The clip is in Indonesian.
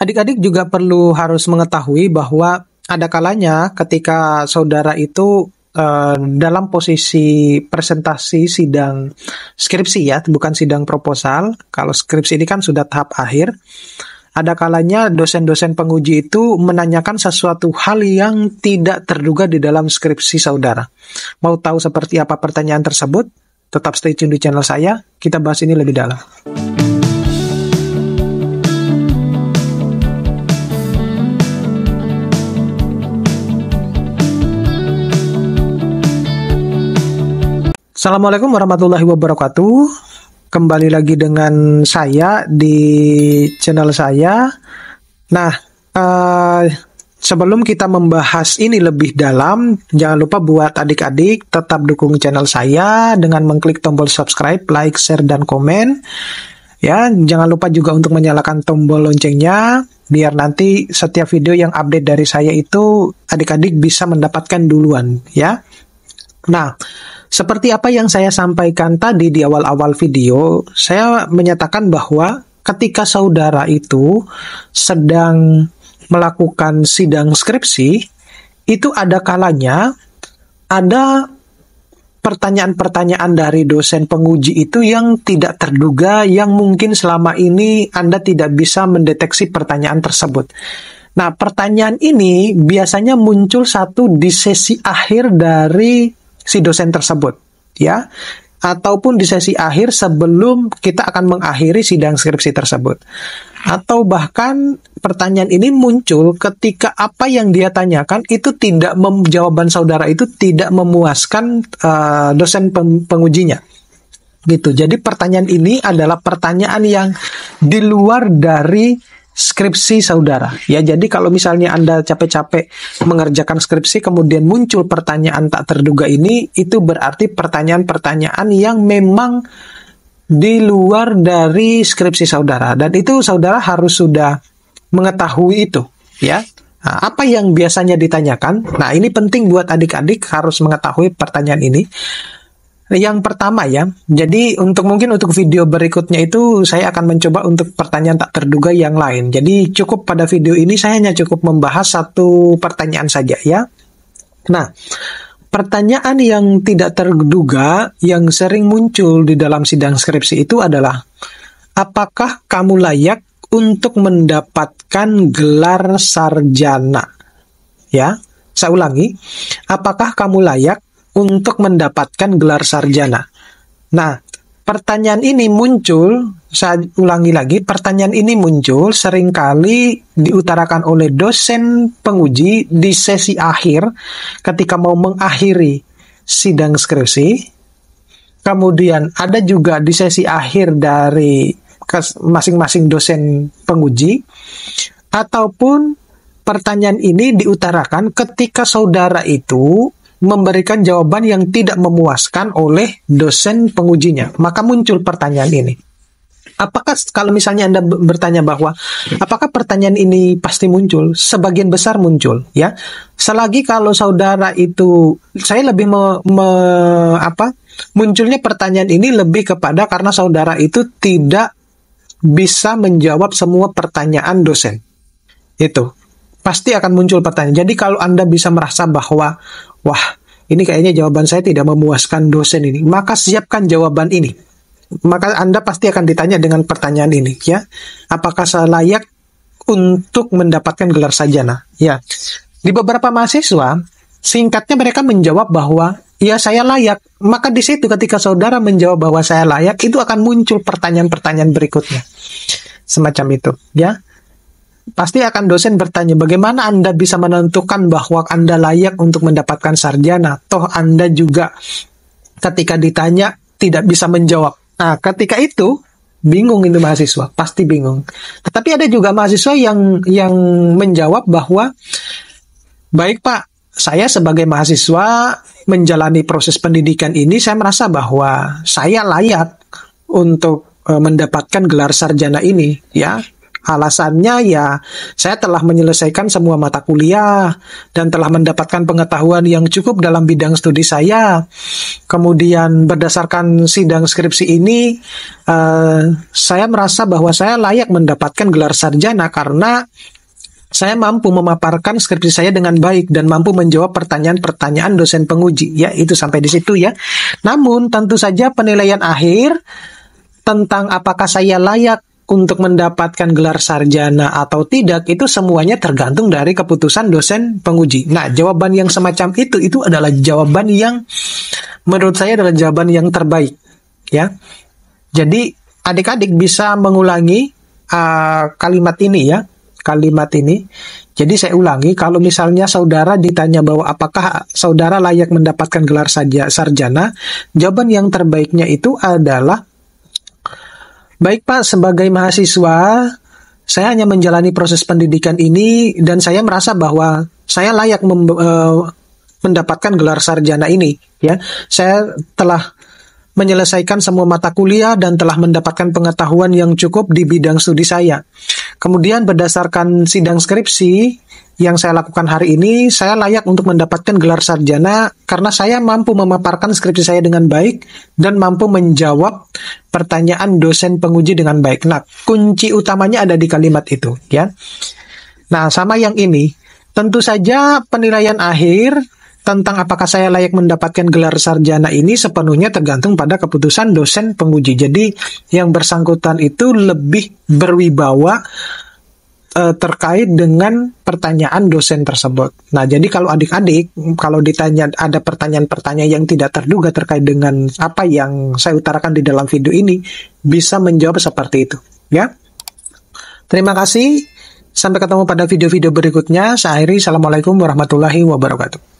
Adik-adik juga perlu harus mengetahui bahwa ada kalanya ketika saudara itu dalam posisi presentasi sidang skripsi ya, bukan sidang proposal. Kalau skripsi ini kan sudah tahap akhir. Ada kalanya dosen-dosen penguji itu menanyakan sesuatu hal yang tidak terduga di dalam skripsi saudara. Mau tahu seperti apa pertanyaan tersebut? Tetap stay tune di channel saya, kita bahas ini lebih dalam. Assalamualaikum warahmatullahi wabarakatuh. Kembali lagi dengan saya di channel saya. Nah, sebelum kita membahas ini lebih dalam, jangan lupa buat adik-adik tetap dukung channel saya dengan mengklik tombol subscribe, like, share, dan komen. Ya, jangan lupa juga untuk menyalakan tombol loncengnya, biar nanti setiap video yang update dari saya itu adik-adik bisa mendapatkan duluan, ya. Nah, seperti apa yang saya sampaikan tadi di awal-awal video, saya menyatakan bahwa ketika saudara itu sedang melakukan sidang skripsi, itu ada kalanya ada pertanyaan-pertanyaan dari dosen penguji itu yang tidak terduga, yang mungkin selama ini Anda tidak bisa mendeteksi pertanyaan tersebut. Nah, pertanyaan ini biasanya muncul satu di sesi akhir dari si dosen tersebut, ya, ataupun di sesi akhir sebelum kita akan mengakhiri sidang skripsi tersebut, atau bahkan pertanyaan ini muncul ketika apa yang dia tanyakan itu jawaban saudara itu tidak memuaskan dosen pengujinya, gitu. Jadi pertanyaan ini adalah pertanyaan yang di luar dari skripsi saudara. Ya, jadi kalau misalnya Anda capek-capek mengerjakan skripsi kemudian muncul pertanyaan tak terduga ini, itu berarti pertanyaan-pertanyaan yang memang di luar dari skripsi saudara, dan itu saudara harus sudah mengetahui itu, ya. Nah, apa yang biasanya ditanyakan? Nah, ini penting buat adik-adik harus mengetahui pertanyaan ini. Yang pertama ya, jadi mungkin untuk video berikutnya itu saya akan mencoba untuk pertanyaan tak terduga yang lain. Jadi cukup pada video ini saya hanya cukup membahas satu pertanyaan saja ya. Nah, pertanyaan yang tidak terduga yang sering muncul di dalam sidang skripsi itu adalah, apakah kamu layak untuk mendapatkan gelar sarjana? Ya, saya ulangi, apakah kamu layak untuk mendapatkan gelar sarjana? Nah, pertanyaan ini muncul, saya ulangi lagi, pertanyaan ini muncul seringkali diutarakan oleh dosen penguji di sesi akhir ketika mau mengakhiri sidang skripsi. Kemudian ada juga di sesi akhir dari masing-masing dosen penguji, ataupun pertanyaan ini diutarakan ketika saudara itu memberikan jawaban yang tidak memuaskan oleh dosen pengujinya. Maka muncul pertanyaan ini. Apakah kalau misalnya Anda bertanya bahwa apakah pertanyaan ini pasti muncul? Sebagian besar muncul, ya. Selagi kalau saudara itu, saya lebih munculnya pertanyaan ini lebih kepada karena saudara itu tidak bisa menjawab semua pertanyaan dosen. Itu pasti akan muncul pertanyaan. Jadi kalau Anda bisa merasa bahwa, wah, ini kayaknya jawaban saya tidak memuaskan dosen ini, maka siapkan jawaban ini. Maka Anda pasti akan ditanya dengan pertanyaan ini, ya. Apakah saya layak untuk mendapatkan gelar sarjana? Ya. Di beberapa mahasiswa, singkatnya mereka menjawab bahwa, ya saya layak. Maka di situ ketika saudara menjawab bahwa saya layak, itu akan muncul pertanyaan-pertanyaan berikutnya. Semacam itu, ya. Pasti akan dosen bertanya, bagaimana Anda bisa menentukan bahwa Anda layak untuk mendapatkan sarjana? Toh Anda juga ketika ditanya tidak bisa menjawab. Nah, ketika itu bingung itu mahasiswa, pasti bingung. Tetapi ada juga mahasiswa yang menjawab bahwa, baik Pak, saya sebagai mahasiswa menjalani proses pendidikan ini, saya merasa bahwa saya layak untuk mendapatkan gelar sarjana ini, ya. Alasannya ya, saya telah menyelesaikan semua mata kuliah dan telah mendapatkan pengetahuan yang cukup dalam bidang studi saya. Kemudian berdasarkan sidang skripsi ini, saya merasa bahwa saya layak mendapatkan gelar sarjana karena saya mampu memaparkan skripsi saya dengan baik dan mampu menjawab pertanyaan-pertanyaan dosen penguji. Ya, itu sampai di situ ya. Namun, tentu saja penilaian akhir tentang apakah saya layak untuk mendapatkan gelar sarjana atau tidak, itu semuanya tergantung dari keputusan dosen penguji. Nah, jawaban yang semacam itu adalah jawaban yang menurut saya adalah jawaban yang terbaik, ya. Jadi, adik-adik bisa mengulangi kalimat ini ya, kalimat ini. Jadi saya ulangi, kalau misalnya saudara ditanya bahwa apakah saudara layak mendapatkan gelar sarjana, jawaban yang terbaiknya itu adalah, baik Pak, sebagai mahasiswa, saya hanya menjalani proses pendidikan ini dan saya merasa bahwa saya layak mendapatkan gelar sarjana ini. Ya, saya telah menyelesaikan semua mata kuliah dan telah mendapatkan pengetahuan yang cukup di bidang studi saya. Kemudian berdasarkan sidang skripsi yang saya lakukan hari ini, saya layak untuk mendapatkan gelar sarjana karena saya mampu memaparkan skripsi saya dengan baik dan mampu menjawab pertanyaan dosen penguji dengan baik. Nah, kunci utamanya ada di kalimat itu, ya. Nah, sama yang ini, tentu saja penilaian akhir tentang apakah saya layak mendapatkan gelar sarjana ini sepenuhnya tergantung pada keputusan dosen penguji. Jadi, yang bersangkutan itu lebih berwibawa terkait dengan pertanyaan dosen tersebut. Nah, jadi kalau adik-adik, kalau ditanya ada pertanyaan-pertanyaan yang tidak terduga terkait dengan apa yang saya utarakan di dalam video ini, bisa menjawab seperti itu, ya. Terima kasih. Sampai ketemu pada video-video berikutnya. Saya akhiri. Assalamualaikum warahmatullahi wabarakatuh.